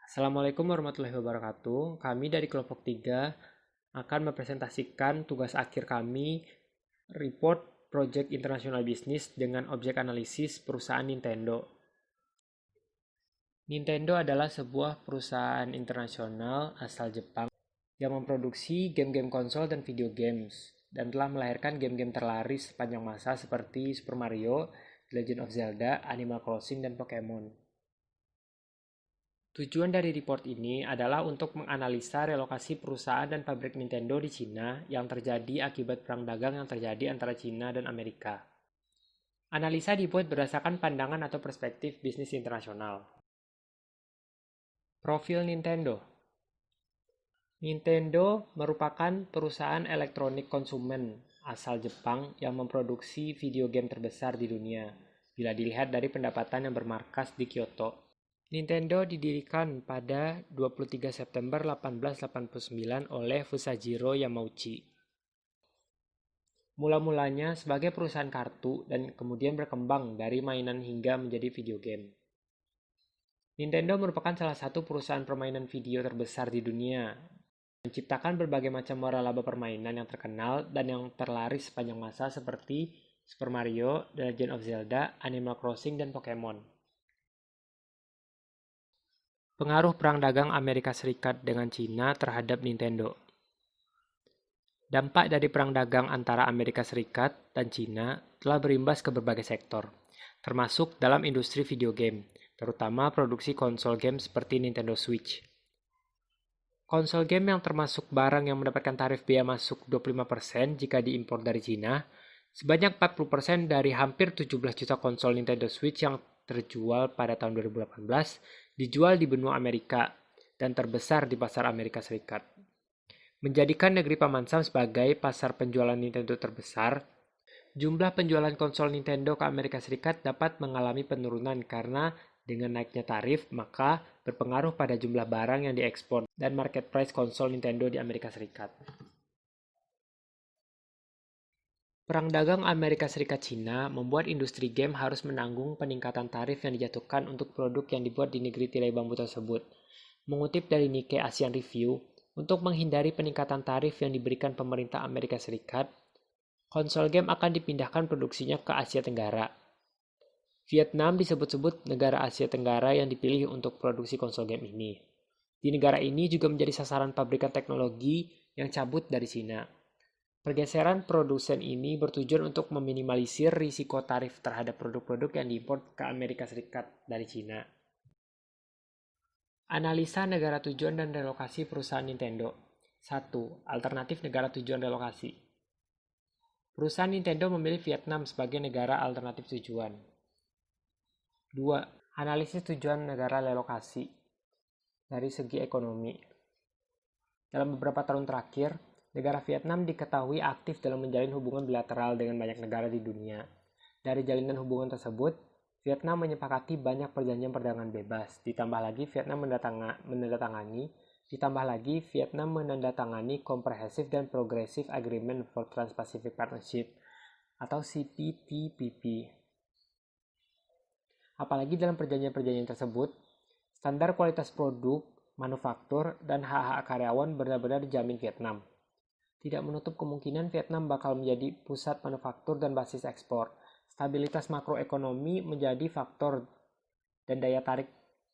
Assalamualaikum warahmatullahi wabarakatuh. Kami dari kelompok 3 akan mempresentasikan tugas akhir kami, report Project International Business dengan objek analisis perusahaan Nintendo. Nintendo adalah sebuah perusahaan internasional asal Jepang yang memproduksi game-game konsol dan video games dan telah melahirkan game-game terlaris sepanjang masa seperti Super Mario, The Legend of Zelda, Animal Crossing, dan Pokemon. Tujuan dari report ini adalah untuk menganalisa relokasi perusahaan dan pabrik Nintendo di Cina yang terjadi akibat perang dagang yang terjadi antara Cina dan Amerika. Analisa dibuat berdasarkan pandangan atau perspektif bisnis internasional. Profil Nintendo. Nintendo merupakan perusahaan elektronik konsumen asal Jepang yang memproduksi video game terbesar di dunia, bila dilihat dari pendapatan yang bermarkas di Kyoto. Nintendo didirikan pada 23 September 1889 oleh Fusajiro Yamauchi. Mula-mulanya sebagai perusahaan kartu dan kemudian berkembang dari mainan hingga menjadi video game. Nintendo merupakan salah satu perusahaan permainan video terbesar di dunia, menciptakan berbagai macam waralaba permainan yang terkenal dan yang terlaris sepanjang masa seperti Super Mario, The Legend of Zelda, Animal Crossing, dan Pokemon. Pengaruh perang dagang Amerika Serikat dengan Cina terhadap Nintendo. Dampak dari perang dagang antara Amerika Serikat dan Cina telah berimbas ke berbagai sektor, termasuk dalam industri video game, terutama produksi konsol game seperti Nintendo Switch. Konsol game yang termasuk barang yang mendapatkan tarif biaya masuk 25% jika diimpor dari Cina, sebanyak 40% dari hampir 17 juta konsol Nintendo Switch yang terjual pada tahun 2018 dijual di benua Amerika dan terbesar di pasar Amerika Serikat. Menjadikan negeri Paman Sam sebagai pasar penjualan Nintendo terbesar, jumlah penjualan konsol Nintendo ke Amerika Serikat dapat mengalami penurunan karena dengan naiknya tarif, maka berpengaruh pada jumlah barang yang diekspor dan market price konsol Nintendo di Amerika Serikat. Perang dagang Amerika Serikat-Cina membuat industri game harus menanggung peningkatan tarif yang dijatuhkan untuk produk yang dibuat di negeri tirai bambu tersebut. Mengutip dari Nikkei Asian Review, untuk menghindari peningkatan tarif yang diberikan pemerintah Amerika Serikat, konsol game akan dipindahkan produksinya ke Asia Tenggara. Vietnam disebut-sebut negara Asia Tenggara yang dipilih untuk produksi konsol game ini. Di negara ini juga menjadi sasaran pabrikan teknologi yang cabut dari Cina. Pergeseran produsen ini bertujuan untuk meminimalisir risiko tarif terhadap produk-produk yang diimpor ke Amerika Serikat dari Cina. Analisa negara tujuan dan relokasi perusahaan Nintendo. 1. Alternatif negara tujuan relokasi. Perusahaan Nintendo memilih Vietnam sebagai negara alternatif tujuan. 2. Analisis tujuan negara relokasi dari segi ekonomi. Dalam beberapa tahun terakhir, negara Vietnam diketahui aktif dalam menjalin hubungan bilateral dengan banyak negara di dunia. Dari jalinan hubungan tersebut, Vietnam menyepakati banyak perjanjian perdagangan bebas. Ditambah lagi Vietnam menandatangani Comprehensive dan Progressive Agreement for Trans-Pacific Partnership atau CPTPP. Apalagi dalam perjanjian-perjanjian tersebut, standar kualitas produk, manufaktur, dan hak-hak karyawan benar-benar dijamin Vietnam. Tidak menutup kemungkinan Vietnam bakal menjadi pusat manufaktur dan basis ekspor. Stabilitas makroekonomi menjadi faktor dan daya tarik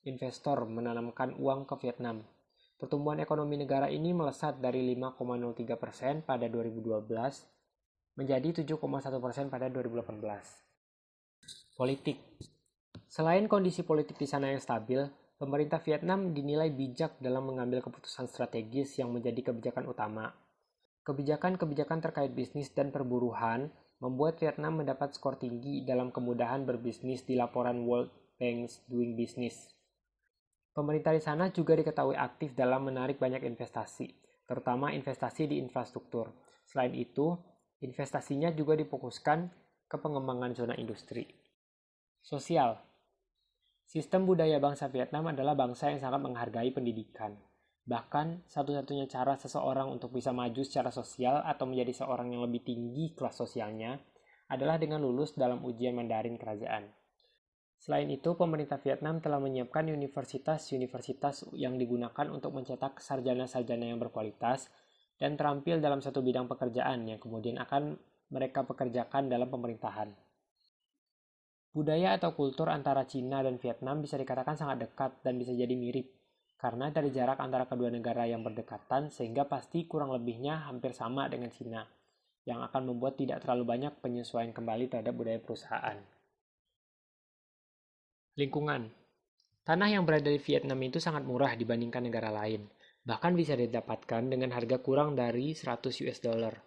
investor menanamkan uang ke Vietnam. Pertumbuhan ekonomi negara ini melesat dari 5,03% pada 2012 menjadi 7,1% pada 2018. Politik. Selain kondisi politik di sana yang stabil, pemerintah Vietnam dinilai bijak dalam mengambil keputusan strategis yang menjadi kebijakan utama. Kebijakan-kebijakan terkait bisnis dan perburuhan membuat Vietnam mendapat skor tinggi dalam kemudahan berbisnis di laporan World Bank's Doing Business. Pemerintah di sana juga diketahui aktif dalam menarik banyak investasi, terutama investasi di infrastruktur. Selain itu, investasinya juga difokuskan ke pengembangan zona industri. Sosial. Sistem budaya bangsa Vietnam adalah bangsa yang sangat menghargai pendidikan. Bahkan, satu-satunya cara seseorang untuk bisa maju secara sosial atau menjadi seorang yang lebih tinggi kelas sosialnya adalah dengan lulus dalam ujian Mandarin kerajaan. Selain itu, pemerintah Vietnam telah menyiapkan universitas-universitas yang digunakan untuk mencetak sarjana-sarjana yang berkualitas dan terampil dalam satu bidang pekerjaan yang kemudian akan mereka pekerjakan dalam pemerintahan. Budaya atau kultur antara Cina dan Vietnam bisa dikatakan sangat dekat dan bisa jadi mirip, karena dari jarak antara kedua negara yang berdekatan sehingga pasti kurang lebihnya hampir sama dengan Cina, yang akan membuat tidak terlalu banyak penyesuaian kembali terhadap budaya perusahaan. Lingkungan. Tanah yang berada di Vietnam itu sangat murah dibandingkan negara lain. Bahkan bisa didapatkan dengan harga kurang dari 100 US dollar.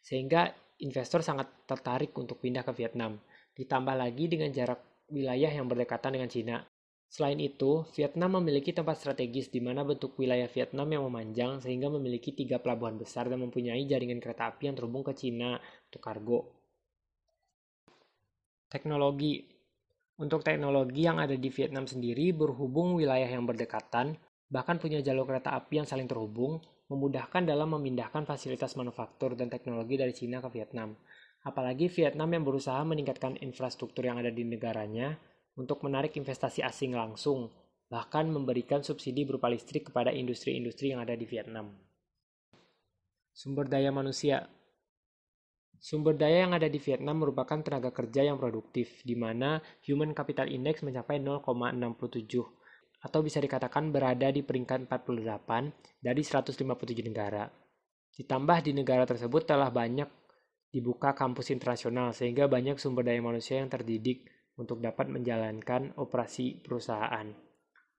Sehingga investor sangat tertarik untuk pindah ke Vietnam. Ditambah lagi dengan jarak wilayah yang berdekatan dengan Cina. Selain itu, Vietnam memiliki tempat strategis di mana bentuk wilayah Vietnam yang memanjang sehingga memiliki 3 pelabuhan besar dan mempunyai jaringan kereta api yang terhubung ke Cina untuk kargo. Teknologi. Untuk teknologi yang ada di Vietnam sendiri berhubung wilayah yang berdekatan, bahkan punya jalur kereta api yang saling terhubung, memudahkan dalam memindahkan fasilitas manufaktur dan teknologi dari Cina ke Vietnam. Apalagi Vietnam yang berusaha meningkatkan infrastruktur yang ada di negaranya untuk menarik investasi asing langsung, bahkan memberikan subsidi berupa listrik kepada industri-industri yang ada di Vietnam. Sumber daya manusia. Sumber daya yang ada di Vietnam merupakan tenaga kerja yang produktif, di mana Human Capital Index mencapai 0,67, atau bisa dikatakan berada di peringkat 48 dari 157 negara. Ditambah di negara tersebut telah banyak dibuka kampus internasional, sehingga banyak sumber daya manusia yang terdidik untuk dapat menjalankan operasi perusahaan.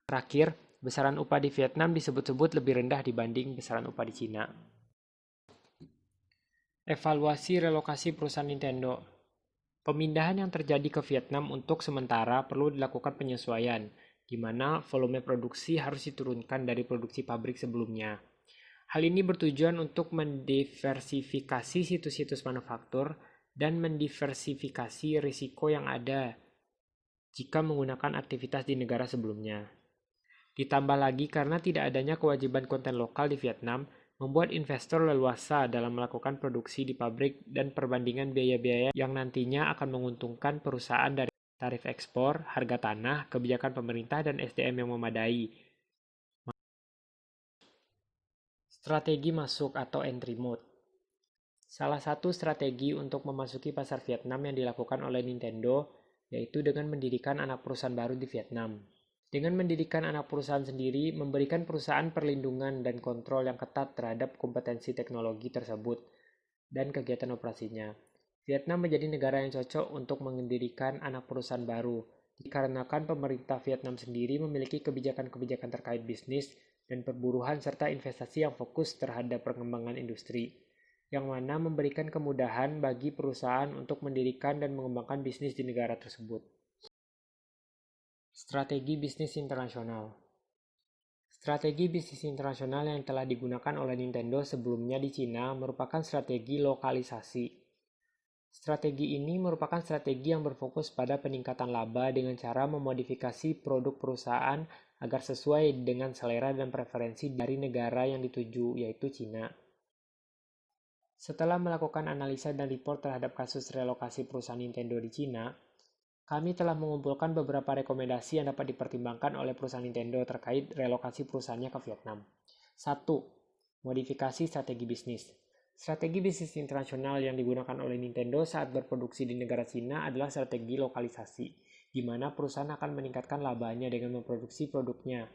Terakhir, besaran upah di Vietnam disebut-sebut lebih rendah dibanding besaran upah di Cina. Evaluasi relokasi perusahaan Nintendo. Pemindahan yang terjadi ke Vietnam untuk sementara perlu dilakukan penyesuaian, di mana volume produksi harus diturunkan dari produksi pabrik sebelumnya. Hal ini bertujuan untuk mendiversifikasi situs-situs manufaktur dan mendiversifikasi risiko yang ada jika menggunakan aktivitas di negara sebelumnya. Ditambah lagi karena tidak adanya kewajiban konten lokal di Vietnam, membuat investor leluasa dalam melakukan produksi di pabrik dan perbandingan biaya-biaya yang nantinya akan menguntungkan perusahaan dari tarif ekspor, harga tanah, kebijakan pemerintah, dan SDM yang memadai. Strategi masuk atau entry mode. Salah satu strategi untuk memasuki pasar Vietnam yang dilakukan oleh Nintendo yaitu dengan mendirikan anak perusahaan baru di Vietnam. Dengan mendirikan anak perusahaan sendiri, memberikan perusahaan perlindungan dan kontrol yang ketat terhadap kompetensi teknologi tersebut dan kegiatan operasinya. Vietnam menjadi negara yang cocok untuk mendirikan anak perusahaan baru, dikarenakan pemerintah Vietnam sendiri memiliki kebijakan-kebijakan terkait bisnis dan perburuhan serta investasi yang fokus terhadap pengembangan industri, yang mana memberikan kemudahan bagi perusahaan untuk mendirikan dan mengembangkan bisnis di negara tersebut. Strategi bisnis internasional. Strategi bisnis internasional yang telah digunakan oleh Nintendo sebelumnya di Cina merupakan strategi lokalisasi. Strategi ini merupakan strategi yang berfokus pada peningkatan laba dengan cara memodifikasi produk perusahaan agar sesuai dengan selera dan preferensi dari negara yang dituju, yaitu Cina. Setelah melakukan analisa dan report terhadap kasus relokasi perusahaan Nintendo di Cina, kami telah mengumpulkan beberapa rekomendasi yang dapat dipertimbangkan oleh perusahaan Nintendo terkait relokasi perusahaannya ke Vietnam. 1. Modifikasi strategi bisnis. Strategi bisnis internasional yang digunakan oleh Nintendo saat berproduksi di negara Cina adalah strategi lokalisasi, di mana perusahaan akan meningkatkan labanya dengan memproduksi produknya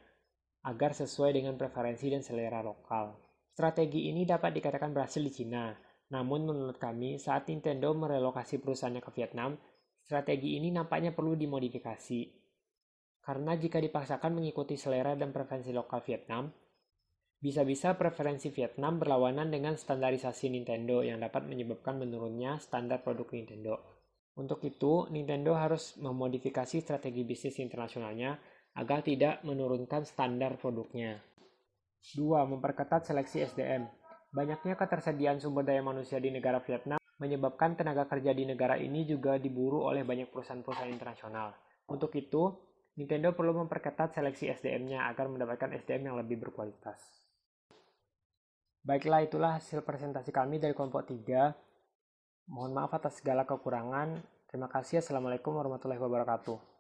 agar sesuai dengan preferensi dan selera lokal. Strategi ini dapat dikatakan berhasil di Cina, namun menurut kami saat Nintendo merelokasi perusahaannya ke Vietnam, strategi ini nampaknya perlu dimodifikasi. Karena jika dipaksakan mengikuti selera dan preferensi lokal Vietnam, bisa-bisa preferensi Vietnam berlawanan dengan standarisasi Nintendo yang dapat menyebabkan menurunnya standar produk Nintendo. Untuk itu, Nintendo harus memodifikasi strategi bisnis internasionalnya agar tidak menurunkan standar produknya. 2. Memperketat seleksi SDM. Banyaknya ketersediaan sumber daya manusia di negara Vietnam menyebabkan tenaga kerja di negara ini juga diburu oleh banyak perusahaan-perusahaan internasional. Untuk itu, Nintendo perlu memperketat seleksi SDM-nya agar mendapatkan SDM yang lebih berkualitas. Baiklah, itulah hasil presentasi kami dari kelompok 3. Mohon maaf atas segala kekurangan. Terima kasih. Assalamualaikum warahmatullahi wabarakatuh.